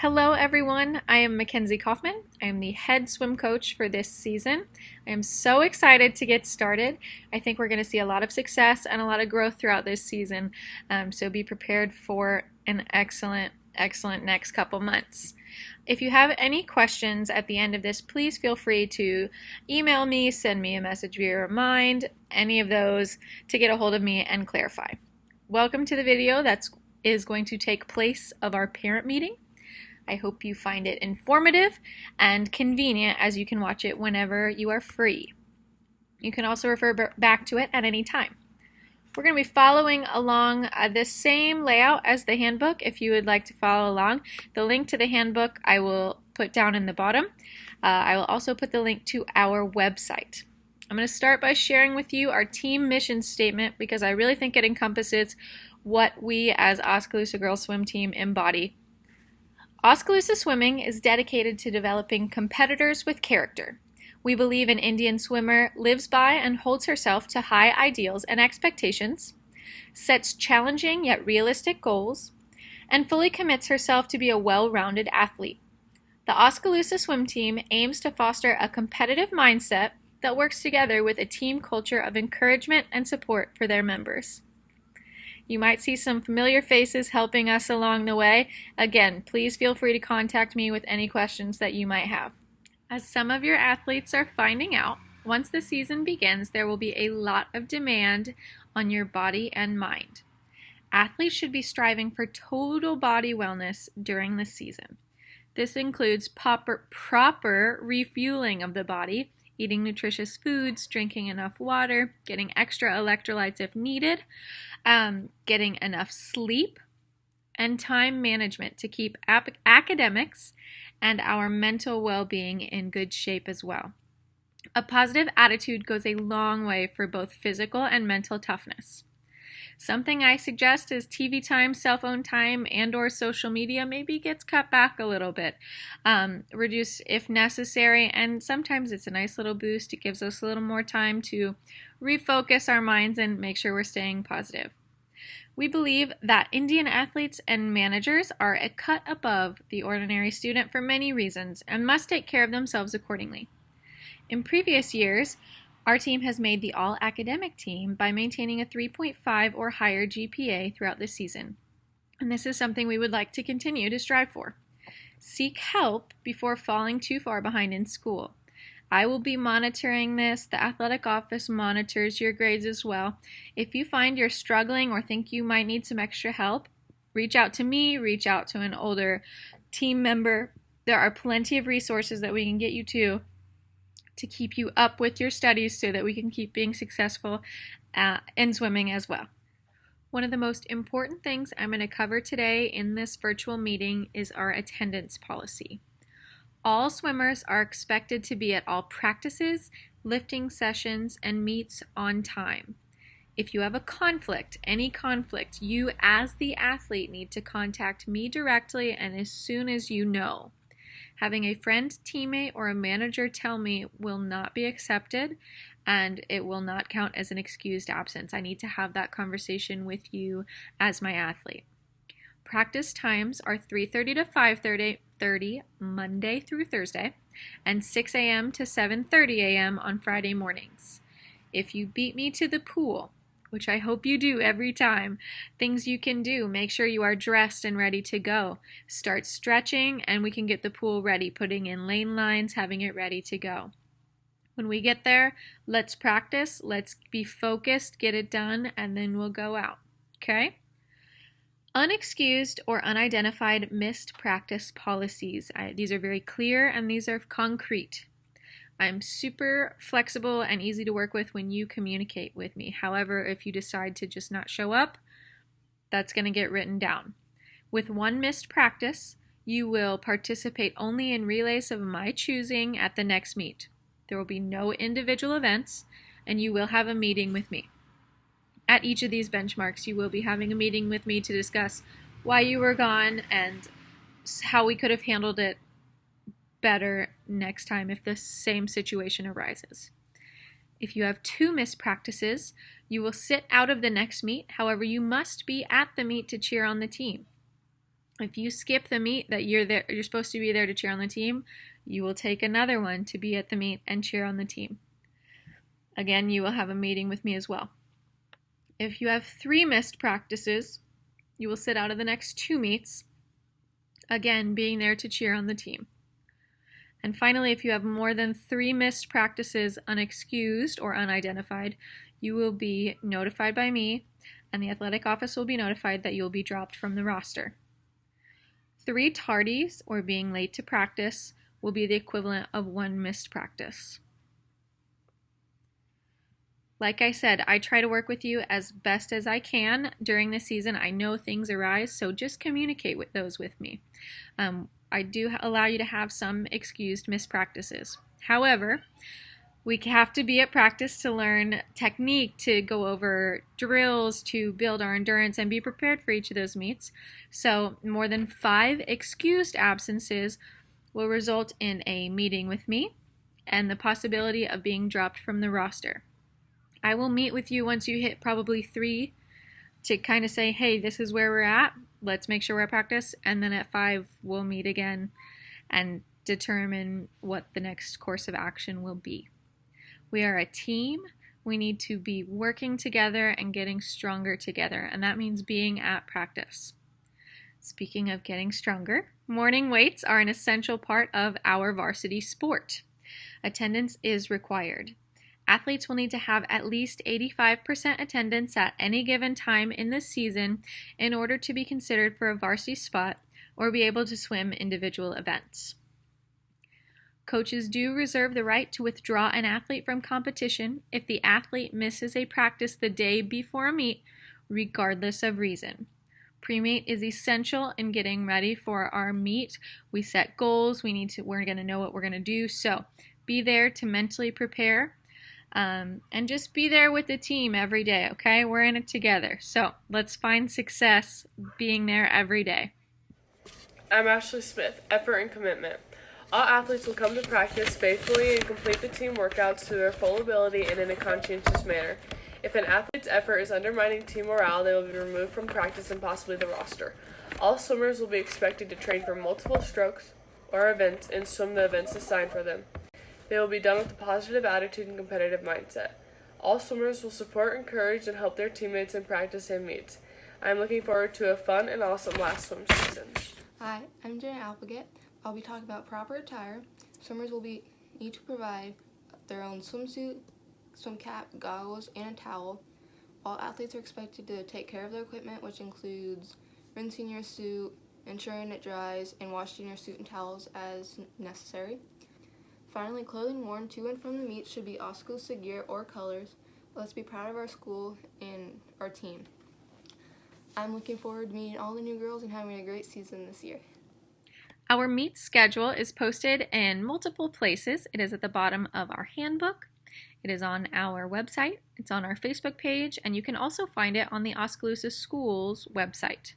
Hello everyone, I am Mackenzie Kaufman. I am the head swim coach for this season. I am so excited to get started. I think we're going to see a lot of success and a lot of growth throughout this season, so be prepared for an excellent next couple months. If you have any questions at the end of this, please feel free to email me, send me a message via Remind, any of those to get a hold of me and clarify. Welcome to the video that is going to take place of our parent meeting. I hope you find it informative and convenient as you can watch it whenever you are free. You can also refer back to it at any time. We're going to be following along the same layout as the handbook if you would like to follow along. The link to the handbook I will put down in the bottom. I will also put the link to our website. I'm going to start by sharing with you our team mission statement because I really think it encompasses what we as Oskaloosa Girls Swim Team embody. Oskaloosa Swimming is dedicated to developing competitors with character. We believe an Indian swimmer lives by and holds herself to high ideals and expectations, sets challenging yet realistic goals, and fully commits herself to be a well-rounded athlete. The Oskaloosa Swim Team aims to foster a competitive mindset that works together with a team culture of encouragement and support for their members. You might see some familiar faces helping us along the way. Again, please feel free to contact me with any questions that you might have. As some of your athletes are finding out, once the season begins, there will be a lot of demand on your body and mind. Athletes should be striving for total body wellness during the season. This includes proper refueling of the body, eating nutritious foods, drinking enough water, getting extra electrolytes if needed, getting enough sleep, and time management to keep academics and our mental well-being in good shape as well. A positive attitude goes a long way for both physical and mental toughness. Something I suggest is TV time, cell phone time, and/or social media maybe gets cut back a little bit. Reduce if necessary, and sometimes it's a nice little boost. It gives us a little more time to refocus our minds and make sure we're staying positive. We believe that Indian athletes and managers are a cut above the ordinary student for many reasons and must take care of themselves accordingly. In previous years, our team has made the all-academic team by maintaining a 3.5 or higher GPA throughout the season, and this is something we would like to continue to strive for. Seek help before falling too far behind in school. I will be monitoring this. The athletic office monitors your grades as well. If you find you're struggling or think you might need some extra help, reach out to me, reach out to an older team member. There are plenty of resources that we can get you to keep you up with your studies so that we can keep being successful in swimming as well. One of the most important things I'm going to cover today in this virtual meeting is our attendance policy. All swimmers are expected to be at all practices, lifting sessions, and meets on time. If you have a conflict, any conflict, you as the athlete need to contact me directly and as soon as you know. Having a friend, teammate, or a manager tell me will not be accepted, and it will not count as an excused absence. I need to have that conversation with you as my athlete. Practice times are 3:30 to 5:30 Monday through Thursday, and 6 a.m. to 7:30 a.m. on Friday mornings. If you beat me to the pool, which I hope you do every time, things you can do: make sure you are dressed and ready to go. Start stretching and we can get the pool ready, putting in lane lines, having it ready to go. When we get there, let's practice, let's be focused, get it done, and then we'll go out, okay? Unexcused or unidentified missed practice policies. These are very clear and these are concrete. I'm super flexible and easy to work with when you communicate with me. However, if you decide to just not show up, that's going to get written down. With one missed practice, you will participate only in relays of my choosing at the next meet. There will be no individual events, and you will have a meeting with me. At each of these benchmarks, you will be having a meeting with me to discuss why you were gone and how we could have handled it better next time if the same situation arises. If you have 2 missed practices, you will sit out of the next meet. However, you must be at the meet to cheer on the team. If you skip the meet that you're supposed to be there to cheer on the team, you will take another one to be at the meet and cheer on the team. Again, you will have a meeting with me as well. If you have 3 missed practices, you will sit out of the next 2 meets, again, being there to cheer on the team. And finally, if you have more than 3 missed practices unexcused or unidentified, you will be notified by me, and the athletic office will be notified that you'll be dropped from the roster. 3 tardies, or being late to practice, will be the equivalent of 1 missed practice. Like I said, I try to work with you as best as I can during the season. I know things arise, so just communicate with those with me. I do allow you to have some excused missed practices. However, we have to be at practice to learn technique, to go over drills, to build our endurance, and be prepared for each of those meets. So more than 5 excused absences will result in a meeting with me and the possibility of being dropped from the roster. I will meet with you once you hit probably 3 to kind of say, hey, this is where we're at. Let's make sure we're at practice. And then at 5, we'll meet again and determine what the next course of action will be. We are a team. We need to be working together and getting stronger together. And that means being at practice. Speaking of getting stronger, morning weights are an essential part of our varsity sport. Attendance is required. Athletes will need to have at least 85% attendance at any given time in the season in order to be considered for a varsity spot or be able to swim individual events. Coaches do reserve the right to withdraw an athlete from competition if the athlete misses a practice the day before a meet, regardless of reason. Pre-meet is essential in getting ready for our meet. We set goals. We're going to know what we're going to do. So be there to mentally prepare. And just be there with the team every day, okay? We're in it together. So let's find success being there every day. I'm Ashley Smith, effort and commitment. All athletes will come to practice faithfully and complete the team workouts to their full ability and in a conscientious manner. If an athlete's effort is undermining team morale, they will be removed from practice and possibly the roster. All swimmers will be expected to train for multiple strokes or events and swim the events assigned for them. They will be done with a positive attitude and competitive mindset. All swimmers will support, encourage, and help their teammates in practice and meets. I am looking forward to a fun and awesome last swim season. Hi, I'm Jenna Applegate. I'll be talking about proper attire. Swimmers will need to provide their own swimsuit, swim cap, goggles, and a towel. All athletes are expected to take care of their equipment, which includes rinsing your suit, ensuring it dries, and washing your suit and towels as necessary. Finally, clothing worn to and from the meet should be Osky gear or colors. Let's be proud of our school and our team. I'm looking forward to meeting all the new girls and having a great season this year. Our meet schedule is posted in multiple places. It is at the bottom of our handbook. It is on our website. It's on our Facebook page, and you can also find it on the Oskaloosa Schools website.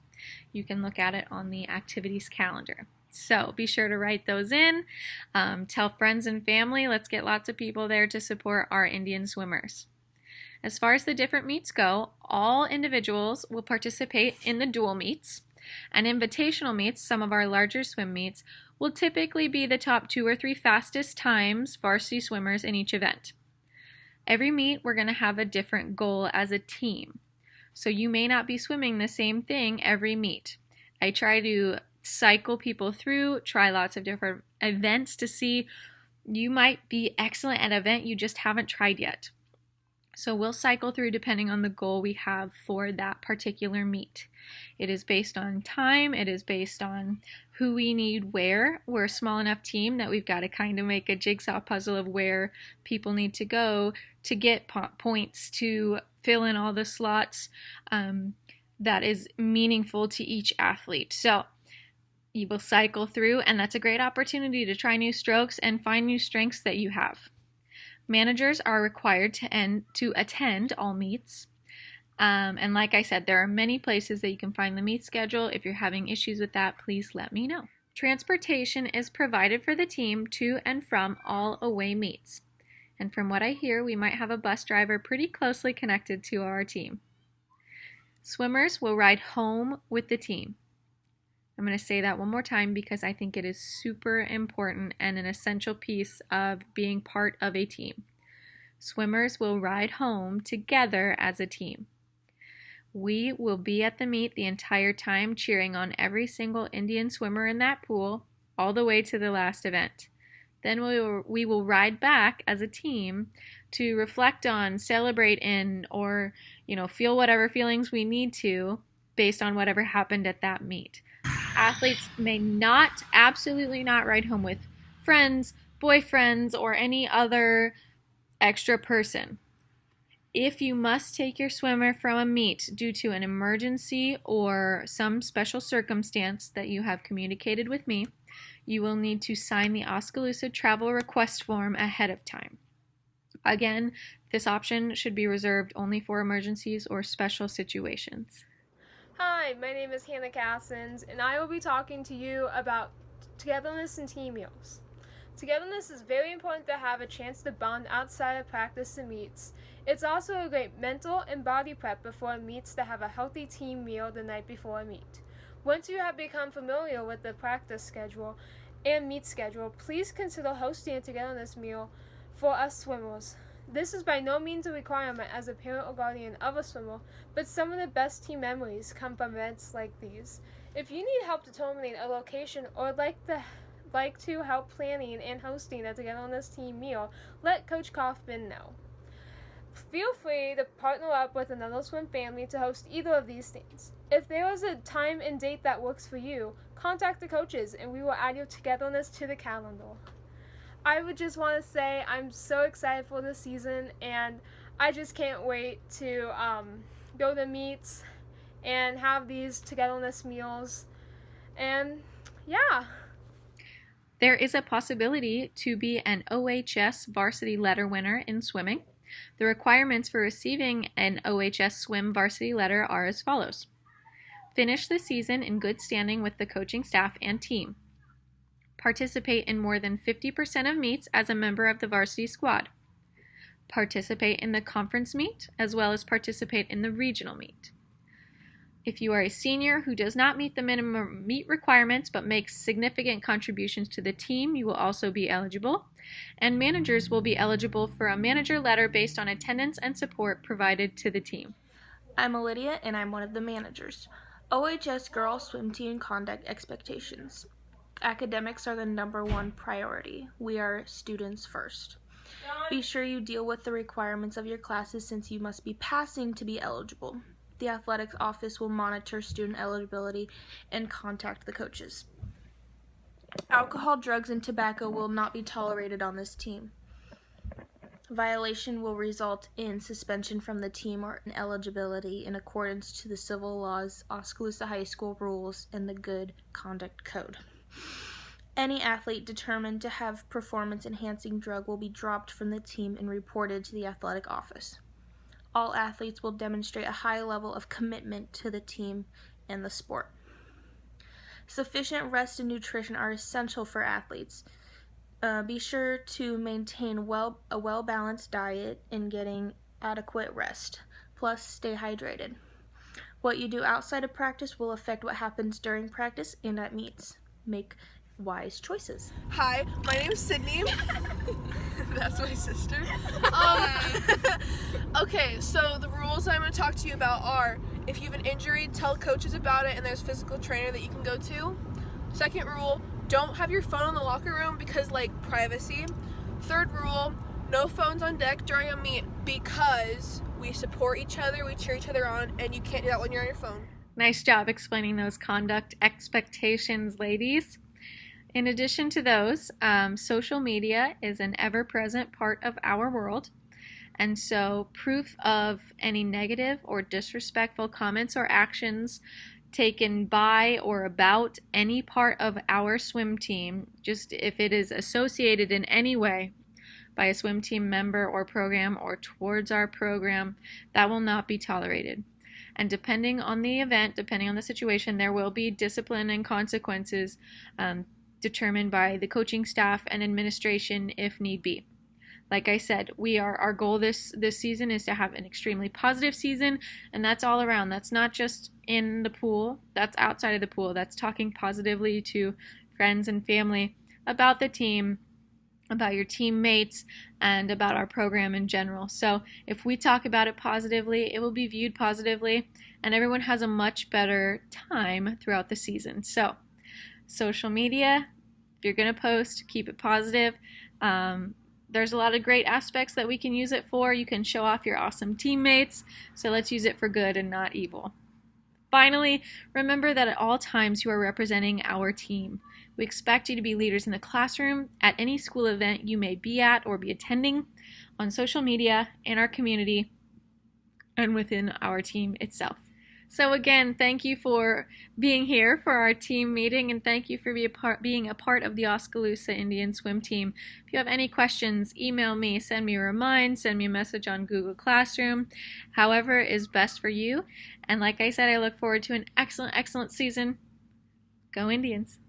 You can look at it on the activities calendar. So be sure to write those in. Tell friends and family. Let's get lots of people there to support our Indian swimmers. As far as the different meets go, all individuals will participate in the dual meets. And invitational meets, some of our larger swim meets, will typically be the top 2 or 3 fastest times varsity swimmers in each event. Every meet, we're going to have a different goal as a team. So you may not be swimming the same thing every meet. I try to cycle people through, try lots of different events to see. You might be excellent at an event you just haven't tried yet. So we'll cycle through depending on the goal we have for that particular meet. It is based on time. It is based on who we need where. We're a small enough team that we've got to kind of make a jigsaw puzzle of where people need to go to get points to fill in all the slots that is meaningful to each athlete. So you will cycle through, and that's a great opportunity to try new strokes and find new strengths that you have. Managers are required to attend all meets. And like I said, there are many places that you can find the meet schedule. If you're having issues with that, please let me know. Transportation is provided for the team to and from all away meets. And from what I hear, we might have a bus driver pretty closely connected to our team. Swimmers will ride home with the team. I'm going to say that one more time because I think it is super important and an essential piece of being part of a team. Swimmers will ride home together as a team. We will be at the meet the entire time, cheering on every single Indian swimmer in that pool all the way to the last event. Then we will ride back as a team to reflect on, celebrate in, or feel whatever feelings we need to based on whatever happened at that meet. Athletes may not, absolutely not, ride home with friends, boyfriends, or any other extra person. If you must take your swimmer from a meet due to an emergency or some special circumstance that you have communicated with me, you will need to sign the Oskaloosa travel request form ahead of time. Again, this option should be reserved only for emergencies or special situations. Hi, my name is Hannah Cassins, and I will be talking to you about togetherness and team meals. Togetherness is very important to have a chance to bond outside of practice and meets. It's also a great mental and body prep before meets to have a healthy team meal the night before a meet. Once you have become familiar with the practice schedule and meet schedule, please consider hosting a togetherness meal for us swimmers. This is by no means a requirement as a parent or guardian of a swimmer, but some of the best team memories come from events like these. If you need help determining a location or like to help planning and hosting a togetherness team meal, let Coach Kaufman know. Feel free to partner up with another swim family to host either of these things. If there is a time and date that works for you, contact the coaches and we will add your togetherness to the calendar. I would just want to say I'm so excited for this season, and I just can't wait to go to meets and have these togetherness meals. And yeah. There is a possibility to be an OHS varsity letter winner in swimming. The requirements for receiving an OHS swim varsity letter are as follows. Finish the season in good standing with the coaching staff and team. Participate in more than 50% of meets as a member of the varsity squad. Participate in the conference meet as well as participate in the regional meet. If you are a senior who does not meet the minimum meet requirements but makes significant contributions to the team, you will also be eligible. And managers will be eligible for a manager letter based on attendance and support provided to the team. I'm Lydia, and I'm one of the managers. OHS Girls Swim Team Conduct Expectations. Academics are the number one priority. We are students first. Be sure you deal with the requirements of your classes since you must be passing to be eligible. The athletics office will monitor student eligibility and contact the coaches. Alcohol, drugs, and tobacco will not be tolerated on this team. Violation will result in suspension from the team or ineligibility in accordance to the civil laws, Oskaloosa High School rules, and the Good Conduct Code. Any athlete determined to have performance-enhancing drug will be dropped from the team and reported to the athletic office. All athletes will demonstrate a high level of commitment to the team and the sport. Sufficient rest and nutrition are essential for athletes. Be sure to maintain a well-balanced diet and getting adequate rest. Plus, stay hydrated. What you do outside of practice will affect what happens during practice and at meets. Make wise choices. Hi, my name is Sydney. That's my sister. Okay, so the rules I'm going to talk to you about are, if you have an injury, tell coaches about it and there's a physical trainer that you can go to. Second rule, don't have your phone in the locker room because, privacy. Third rule, no phones on deck during a meet because we support each other, we cheer each other on, and you can't do that when you're on your phone. Nice job explaining those conduct expectations, ladies. In addition to those, social media is an ever-present part of our world, and so proof of any negative or disrespectful comments or actions taken by or about any part of our swim team, just if it is associated in any way by a swim team member or program or towards our program, that will not be tolerated. And depending on the event, depending on the situation, there will be discipline and consequences determined by the coaching staff and administration if need be. Like I said, our goal this season is to have an extremely positive season, and that's all around. That's not just in the pool, that's outside of the pool. That's talking positively to friends and family about the team, about your teammates, and about our program in general. So if we talk about it positively, it will be viewed positively, and everyone has a much better time throughout the season. So social media, if you're going to post, keep it positive. There's a lot of great aspects that we can use it for. You can show off your awesome teammates, so let's use it for good and not evil. Finally, remember that at all times you are representing our team. We expect you to be leaders in the classroom, at any school event you may be at or be attending, on social media, in our community, and within our team itself. So again, thank you for being here for our team meeting, and thank you for being a part of the Oskaloosa Indian Swim Team. If you have any questions, email me, send me a remind, send me a message on Google Classroom, however is best for you. And like I said, I look forward to an excellent, excellent season. Go Indians!